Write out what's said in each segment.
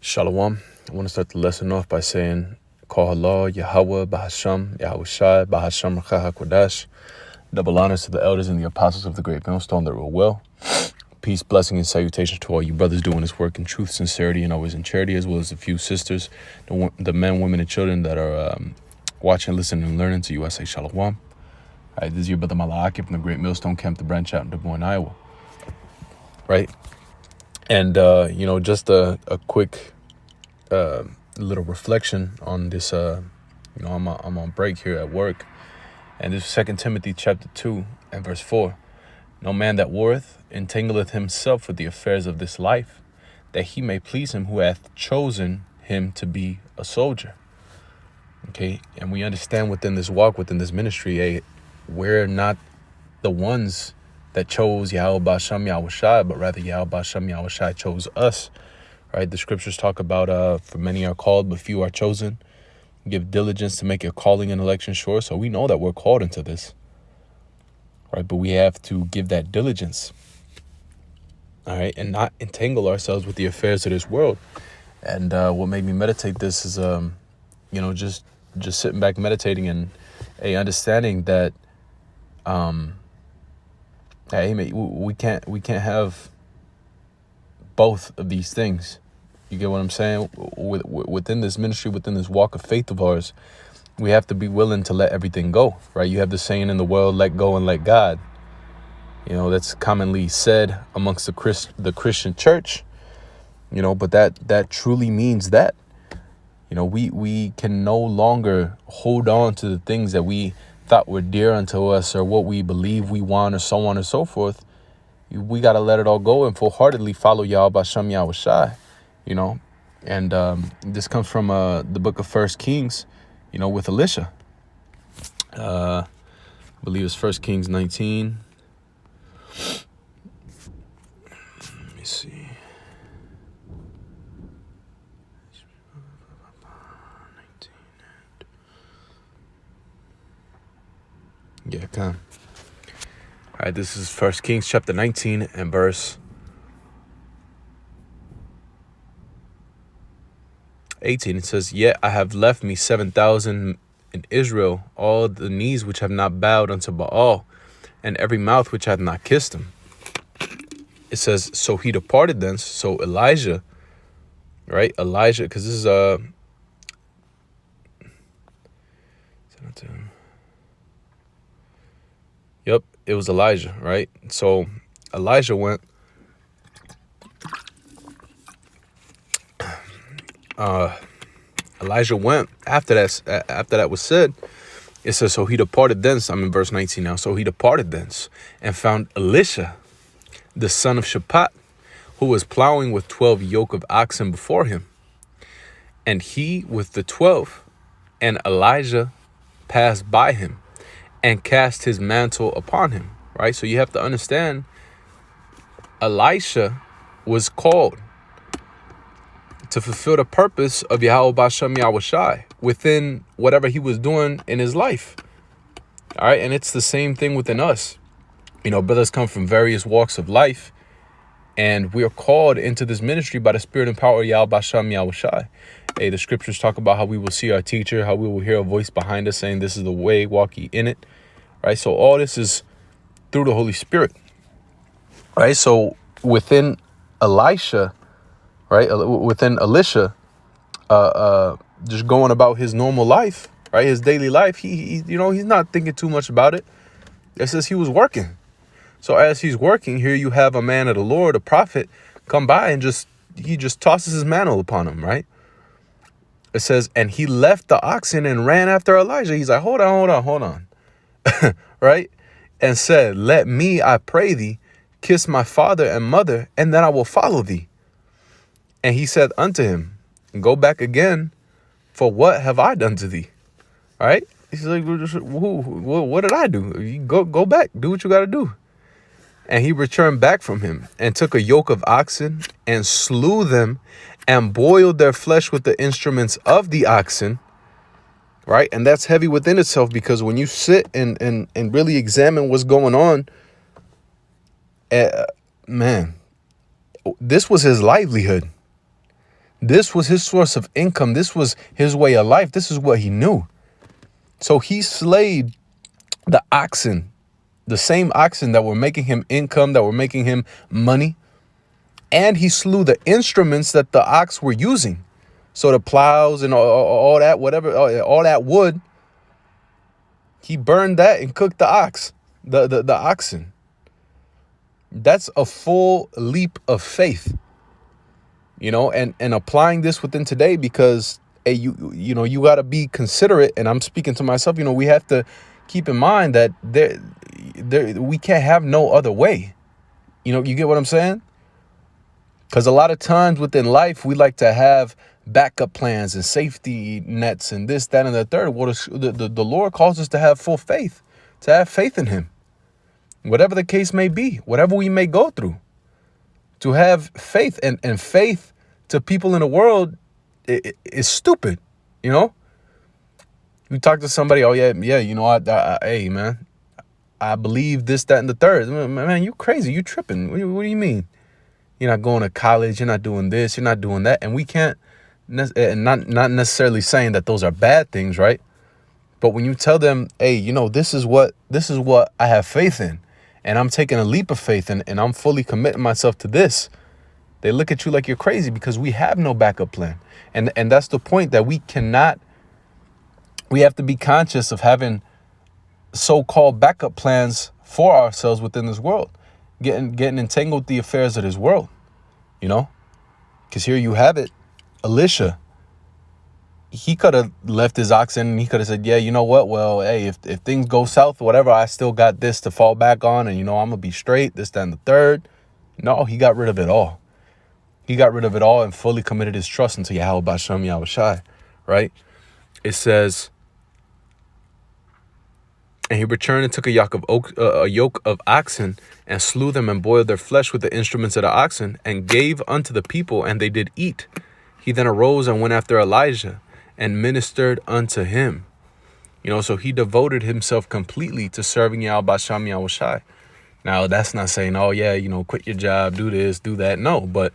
Shalom. I want to start the lesson off by saying, Call Allah, Yahweh, Bahasham, Yahushai, Bahasham, Racha HaKodesh. Double honors to the elders and the apostles of the great millstone that rule well. Peace, blessing, and salutations to all you brothers doing this work in truth, sincerity, and always in charity, as well as the few sisters, the men, women, and children that are watching, listening, and learning. To you, I say Shalom. All right, this is your brother Malaki from the great millstone camp, the branch out in Des Moines, Iowa. Right? And, just a quick little reflection on this. I'm on break here at work, and this is 2 Timothy chapter 2 and verse 4. No man that warreth entangleth himself with the affairs of this life, that he may please him who hath chosen him to be a soldier. Okay, and we understand within this walk, within this ministry, we're not the ones that chose Yahweh Basham Yahushai, but rather Yahweh Basham Yahushai chose us. Right? The scriptures talk about, for many are called, but few are chosen. Give diligence to make your calling and election sure. So we know that we're called into this. Right? But we have to give that diligence. All right? And not entangle ourselves with the affairs of this world. And what made me meditate this is, just sitting back meditating and understanding that, we can't have both of these things. You get what I'm saying? Within this ministry, within this walk of faith of ours, we have to be willing to let everything go, right? You have the saying in the world, let go and let God. That's commonly said amongst the Christian church, but that truly means that, we can no longer hold on to the things that we thought were dear unto us or what we believe we want or so on and so forth. We got to let it all go and full-heartedly follow Yahweh Basham Yahushai, And this comes from the book of 1 Kings, with Elisha. I believe it's 1 Kings 19. Let me see. Yeah, come. All right, this is 1 Kings chapter 19 and verse 18. It says, Yet I have left me 7,000 in Israel, all the knees which have not bowed unto Baal, and every mouth which hath not kissed him. It says, so he departed thence. So Elijah, right? Elijah, because this is Yep, it was Elijah, right? So Elijah went. Elijah went after that was said. It says, so he departed thence. I'm in verse 19 now. So he departed thence and found Elisha, the son of Shaphat, who was plowing with 12 yoke of oxen before him, and he with the 12. And Elijah passed by him and cast his mantle upon him. Right. So you have to understand, Elisha was called to fulfill the purpose of Yahweh Basham Yahushai within whatever he was doing in his life. All right. And it's the same thing within us. Brothers come from various walks of life, and we are called into this ministry by the spirit and power of Yahweh Basham Yahushai. Hey, the scriptures talk about how we will see our teacher, how we will hear a voice behind us saying, this is the way, walk ye in it. Right. So all this is through the Holy Spirit. Right. So within Elisha, right, within Elisha, just going about his normal life, right, his daily life, he's not thinking too much about it. It says he was working. So as he's working, here you have a man of the Lord, a prophet, come by and he just tosses his mantle upon him, right? It says, and he left the oxen and ran after Elijah. He's like, hold on. Right? And said, let me, I pray thee, kiss my father and mother, and then I will follow thee. And he said unto him, go back again, for what have I done to thee? All right? He's like, what did I do? You go back, do what you got to do. And he returned back from him and took a yoke of oxen and slew them and boiled their flesh with the instruments of the oxen. Right. And that's heavy within itself, because when you sit and really examine what's going on, man, this was his livelihood. This was his source of income. This was his way of life. This is what he knew. So he slayed the oxen, the same oxen that were making him income, that were making him money. And he slew the instruments that the ox were using. So the plows and all that, whatever, all that wood, he burned that and cooked the the oxen. That's a full leap of faith, and applying this within today, because hey, you got to be considerate. And I'm speaking to myself, we have to keep in mind that we can't have no other way. You get what I'm saying? Because a lot of times within life, we like to have backup plans and safety nets and this, that, and the third. Well, the Lord calls us to have full faith, to have faith in him, whatever the case may be, whatever we may go through, to have faith. And faith to people in the world is stupid. You talk to somebody, oh yeah, hey man, I believe this, that, and the third. Man, you crazy, you tripping. What do you mean? You're not going to college, you're not doing this, you're not doing that. And we can't, and not necessarily saying that those are bad things, right? But when you tell them, hey, this is what I have faith in, and I'm taking a leap of faith, and I'm fully committing myself to this, they look at you like you're crazy, because we have no backup plan. And that's the point, that we have to be conscious of having so-called backup plans for ourselves within this world, getting entangled with the affairs of this world, because here you have it. Elisha, he could have left his oxen and he could have said, yeah, you know what? Well, hey, if things go south, whatever, I still got this to fall back on, and, I'm going to be straight, this, that, and the third. No, he got rid of it all. He got rid of it all and fully committed his trust into Yahweh Bashem Yahushai, right? It says, and he returned and took a yoke of oxen and slew them and boiled their flesh with the instruments of the oxen and gave unto the people, and they did eat. He then arose and went after Elijah and ministered unto him. So he devoted himself completely to serving Yahweh Bashem Yahushai. Now, that's not saying, oh yeah, quit your job, do this, do that. No, but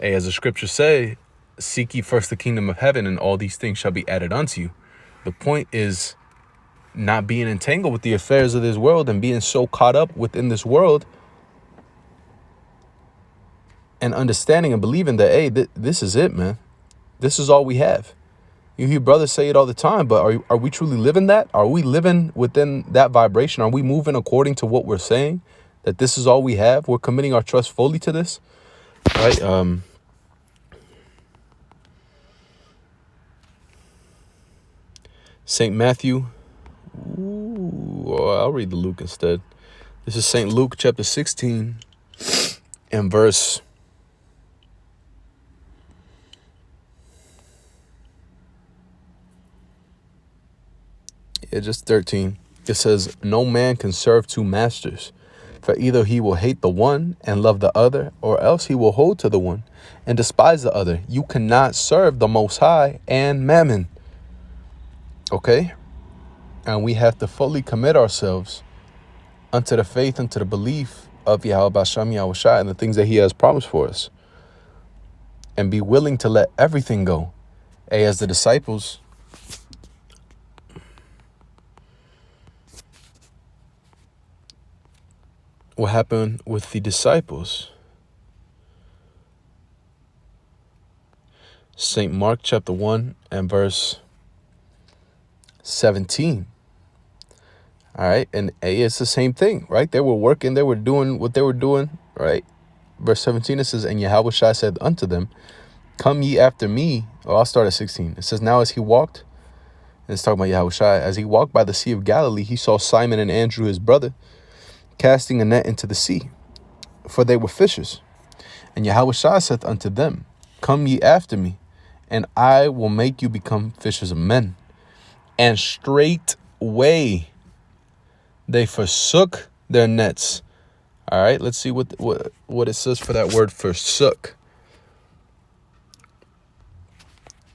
hey, as the scriptures say, seek ye first the kingdom of heaven, and all these things shall be added unto you. The point is not being entangled with the affairs of this world and being so caught up within this world, and understanding and believing that, hey, this is it, man. This is all we have. You hear brothers say it all the time, but are we truly living that? Are we living within that vibration? Are we moving according to what we're saying, that this is all we have? We're committing our trust fully to this, right? St. Matthew. I'll read the Luke instead. This is St. Luke chapter 16 and verse 13. It says, no man can serve two masters, for either he will hate the one and love the other, or else he will hold to the one and despise the other. You cannot serve the Most High and Mammon. Okay? And we have to fully commit ourselves unto the faith, unto the belief of Yahweh Bashem Yahushai and the things that he has promised for us, and be willing to let everything go. As the disciples, what happened with the disciples? St. Mark chapter 1 and verse 17. All right. And it's the same thing, right? They were working. They were doing what they were doing, right? Verse 17, it says, and Yahushua said unto them, come ye after me. Oh, I'll start at 16. It says, now as he walked, and it's talking about Yahushua, as he walked by the Sea of Galilee, he saw Simon and Andrew, his brother, casting a net into the sea, for they were fishers. And Yahushua said unto them, come ye after me, and I will make you become fishers of men. And straightway they forsook their nets. All right, let's see what it says for that word forsook.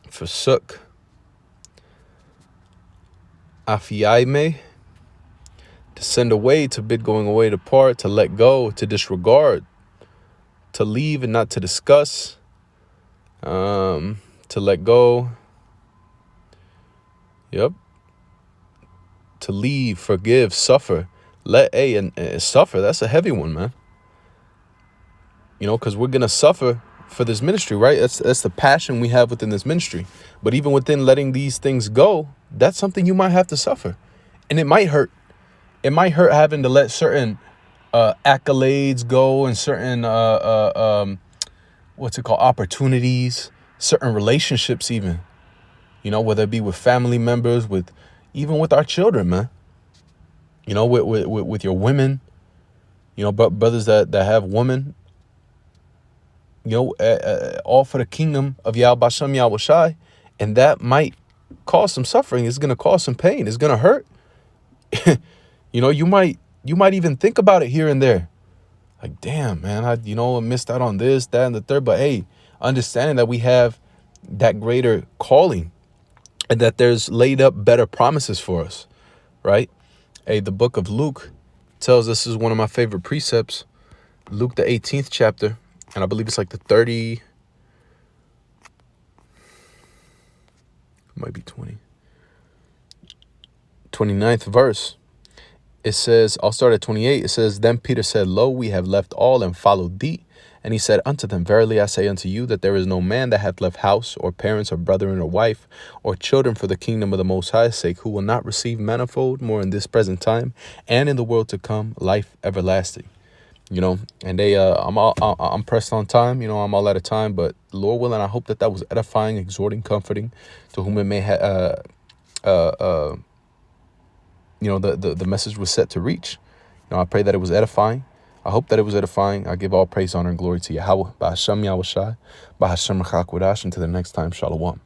Forsook. Afiaime. To send away, to bid going away, to part, to let go, to disregard, to leave and not to discuss. To let go. Yep. To leave, forgive, suffer. And suffer. That's a heavy one, man. Because we're going to suffer for this ministry, right? That's the passion we have within this ministry. But even within letting these things go, that's something you might have to suffer. And it might hurt. It might hurt having to let certain accolades go and certain, opportunities, certain relationships even. Whether it be with family members, even with our children, man. With your women, but brothers that have women, all for the kingdom of Yahweh Bashem Yahweh Shai. And that might cause some suffering. It's going to cause some pain. It's going to hurt. You might even think about it here and there. Like, damn, man, I missed out on this, that, and the third. But hey, understanding that we have that greater calling and that there's laid up better promises for us, right? Hey, the book of Luke tells us, this is one of my favorite precepts, Luke, the 18th chapter. And I believe it's like the 29th verse. It says, I'll start at 28. It says, then Peter said, lo, we have left all and followed thee. And he said unto them, verily I say unto you that there is no man that hath left house or parents or brethren or wife or children for the kingdom of the Most High's sake, who will not receive manifold more in this present time and in the world to come life everlasting. And I'm pressed on time, I'm all out of time, but Lord willing, I hope that was edifying, exhorting, comforting to whom it may the message was set to reach. I pray that it was edifying. I hope that it was edifying. I give all praise, honor, and glory to Yahweh, Ba'Hashem Yahweh Shai, Ba'Hashem Chakwadash. Until the next time, Shalom.